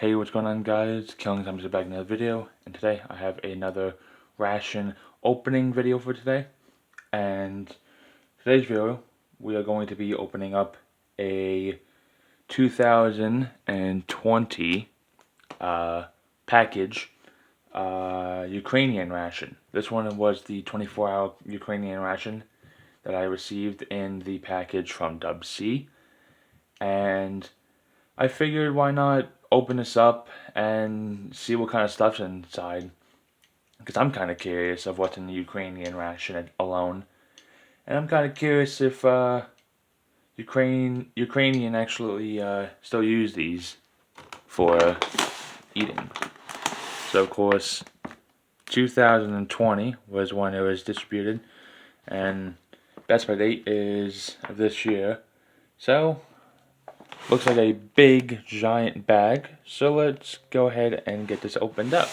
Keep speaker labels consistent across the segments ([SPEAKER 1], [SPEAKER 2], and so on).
[SPEAKER 1] Hey, what's going on, guys? Killing Times is back in another video, and today I have another ration opening video for today. And today's video, we are going to be opening up a 2020 package Ukrainian ration. This one was the 24-hour Ukrainian ration that I received in the package from Dub C, and I figured why not open this up and see what kind of stuff's inside, because I'm kind of curious of what's in the Ukrainian ration alone, and I'm kind of curious if Ukrainian actually still use these for eating. So of course 2020 was when it was distributed, and best by date is of this year. So looks like a big giant bag, so let's go ahead and get this opened up.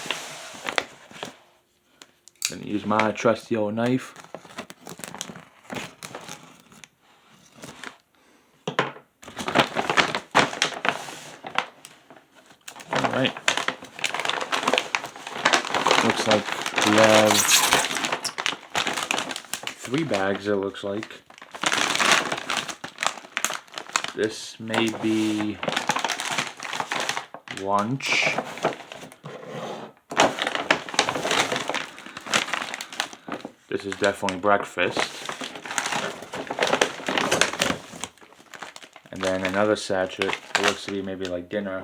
[SPEAKER 1] I'm gonna use my trusty old knife. Alright. Looks like we have 3 bags, it looks like. This may be lunch. This is definitely breakfast. And then another sachet, it looks to be maybe like dinner,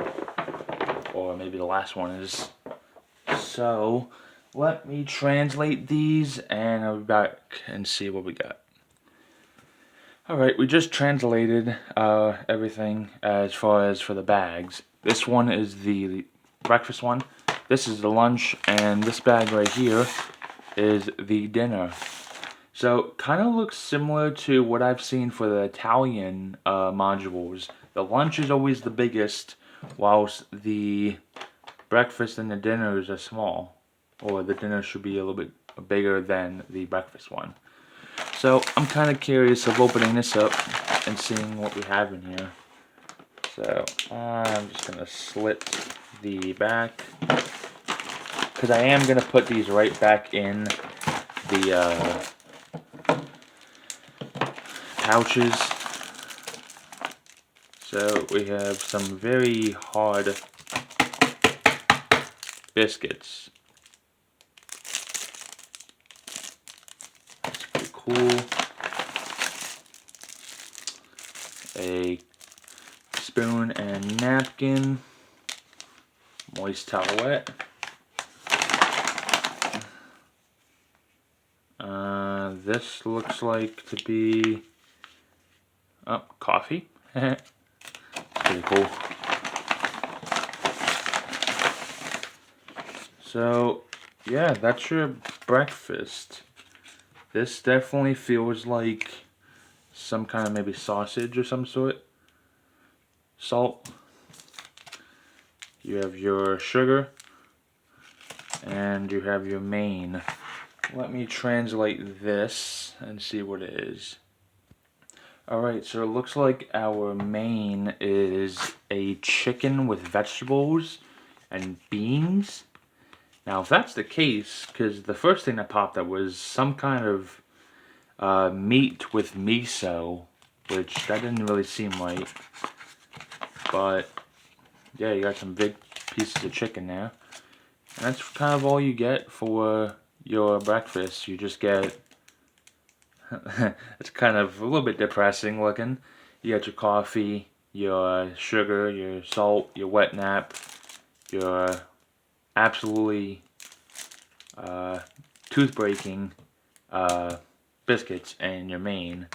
[SPEAKER 1] or maybe the last one is. So, let me translate these and I'll be back and see what we got. Alright, we just translated everything as far as for the bags. This one is the breakfast one, this is the lunch, and this bag right here is the dinner. So, kind of looks similar to what I've seen for the Italian modules. The lunch is always the biggest, whilst the breakfast and the dinners are small. Or the dinner should be a little bit bigger than the breakfast one. So I'm kind of curious of opening this up and seeing what we have in here. So I'm just going to slit the back, because I am going to put these right back in the pouches. So we have some very hard biscuits. Cool. A spoon and napkin, moist towelette. This looks like to be coffee. Pretty cool. So yeah, that's your breakfast. This definitely feels like some kind of maybe sausage or some sort. Salt. You have your sugar. And you have your main. Let me translate this and see what it is. Alright, so it looks like our main is a chicken with vegetables and beans. Now, if that's the case, because the first thing that popped up was some kind of meat with miso, which that didn't really seem right. But yeah, you got some big pieces of chicken there. And that's kind of all you get for your breakfast. You just get, it's kind of a little bit depressing looking. You got your coffee, your sugar, your salt, your wet nap, your absolutely tooth-breaking biscuits, and your main.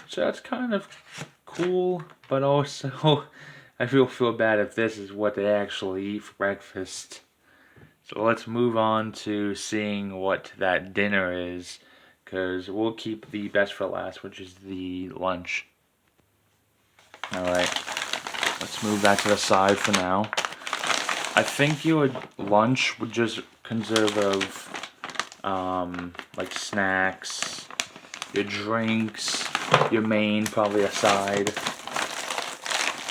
[SPEAKER 1] So that's kind of cool, but also I feel bad if this is what they actually eat for breakfast. So let's move on to seeing what that dinner is, because we'll keep the best for last, which is the lunch. Alright, let's move that to the side for now. I think your lunch would just consist of like snacks, your drinks, your main, probably a side.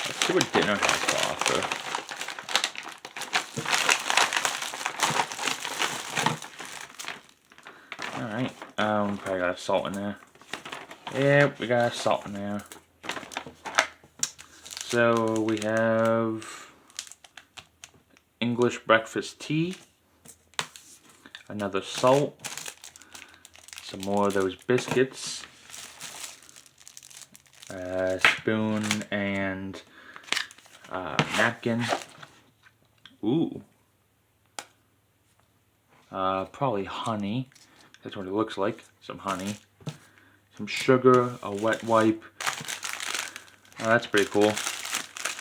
[SPEAKER 1] Let's see what dinner has to offer. probably got salt in there. Yeah, we got salt in there. So we have English breakfast tea, another salt, some more of those biscuits, a spoon and napkin. Ooh. Probably honey. That's what it looks like. Some honey. Some sugar, a wet wipe. Oh, that's pretty cool.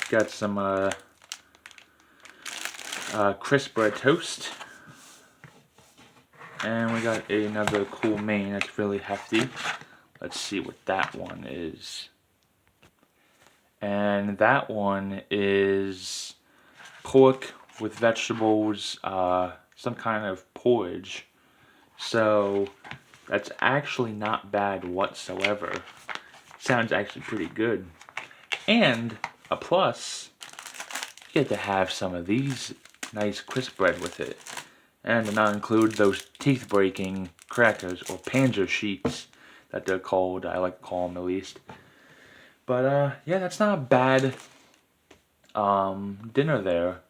[SPEAKER 1] Got some crispbread toast. And we got another cool main that's really hefty. Let's see what that one is. And that one is pork with vegetables, some kind of porridge. So that's actually not bad whatsoever. Sounds actually pretty good. And a plus, you get to have some of these nice crisp bread with it. And to not include those teeth-breaking crackers, or panzer sheets that they're called. I like to call them at least. But yeah, that's not a bad dinner there.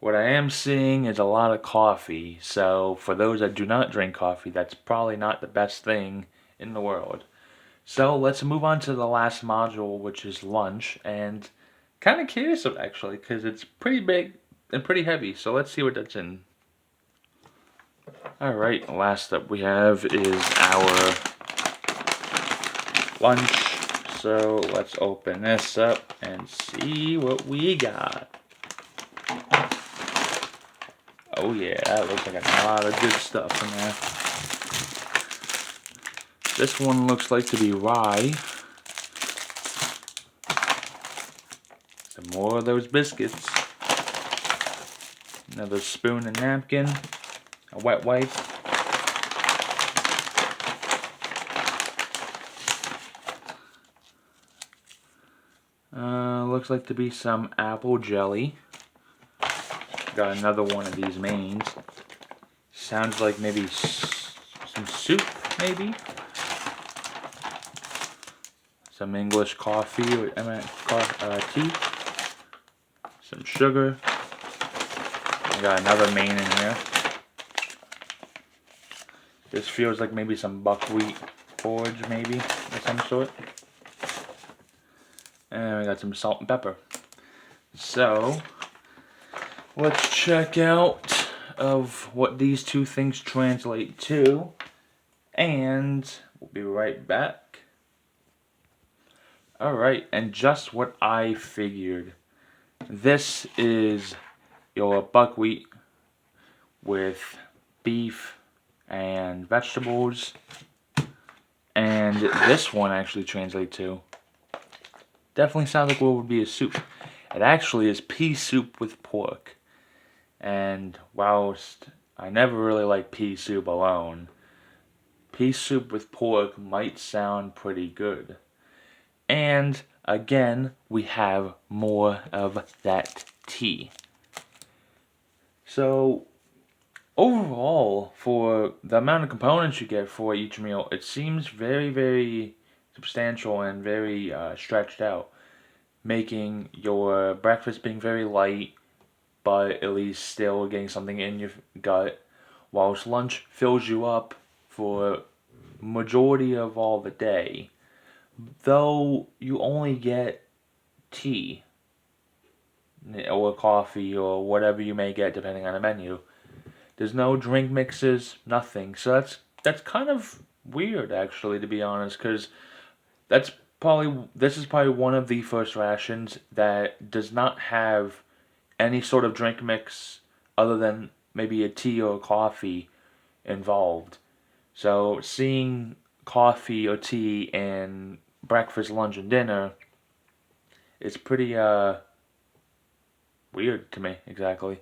[SPEAKER 1] What I am seeing is a lot of coffee. So for those that do not drink coffee, that's probably not the best thing in the world. So let's move on to the last module, which is lunch. And kind of curious actually, because it's pretty big and pretty heavy. So let's see what that's in. Alright, last up we have is our lunch. So let's open this up and see what we got. Oh yeah, that looks like a lot of good stuff in there. This one looks like to be rye. Some more of those biscuits. Another spoon and napkin. A wet wipe. Looks like to be some apple jelly. Got another one of these mains. Sounds like maybe some soup, maybe? Some English coffee, or tea. Some sugar. I got another main in here. This feels like maybe some buckwheat porridge, maybe, of some sort. And we got some salt and pepper. So, let's check out of what these two things translate to. And we'll be right back. Alright, and just what I figured. This is your buckwheat with beef and vegetables. And this one actually translates to, definitely sounds like what would be a soup. It actually is pea soup with pork. And whilst I never really like pea soup alone, pea soup with pork might sound pretty good. And again, we have more of that tea. So overall, for the amount of components you get for each meal, it seems very, very substantial and very stretched out, making your breakfast being very light, but at least still getting something in your gut, whilst lunch fills you up for majority of all the day, though you only get tea or coffee or whatever you may get depending on the menu. There's no drink mixes, nothing. So that's kind of weird actually, to be honest, because this is probably one of the first rations that does not have any sort of drink mix other than maybe a tea or a coffee involved. So seeing coffee or tea in breakfast, lunch, and dinner is pretty weird to me, exactly.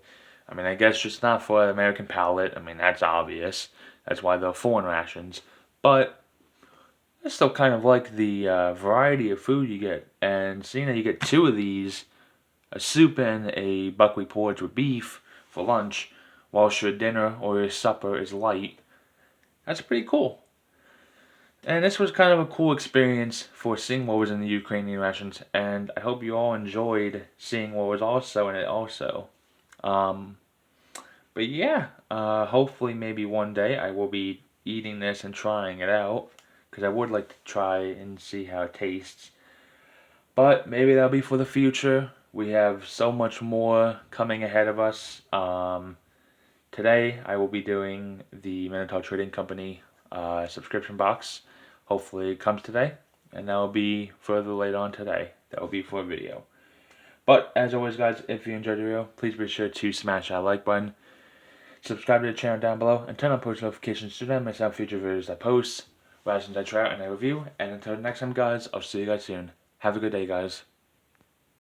[SPEAKER 1] I mean, I guess just not for the American palate. I mean, that's obvious. That's why they're foreign rations. But I still kind of like the variety of food you get. And seeing that you get two of these, a soup and a buckwheat porridge with beef for lunch, whilst your dinner or your supper is light, that's pretty cool. And this was kind of a cool experience for seeing what was in the Ukrainian rations, and I hope you all enjoyed seeing what was also in it also. Um, but yeah, hopefully maybe one day I will be eating this and trying it out, because I would like to try and see how it tastes. But maybe that'll be for the future. We have so much more coming ahead of us. Today I will be doing the Minotaur Trading Company subscription box. Hopefully it comes today, and that will be further later on today. That will be for a video. But as always, guys, if you enjoyed the video, please be sure to smash that like button, subscribe to the channel down below, and turn on post notifications to not miss out future videos I post, rations I try out and I review. And until next time, guys, I'll see you guys soon. Have a good day, guys.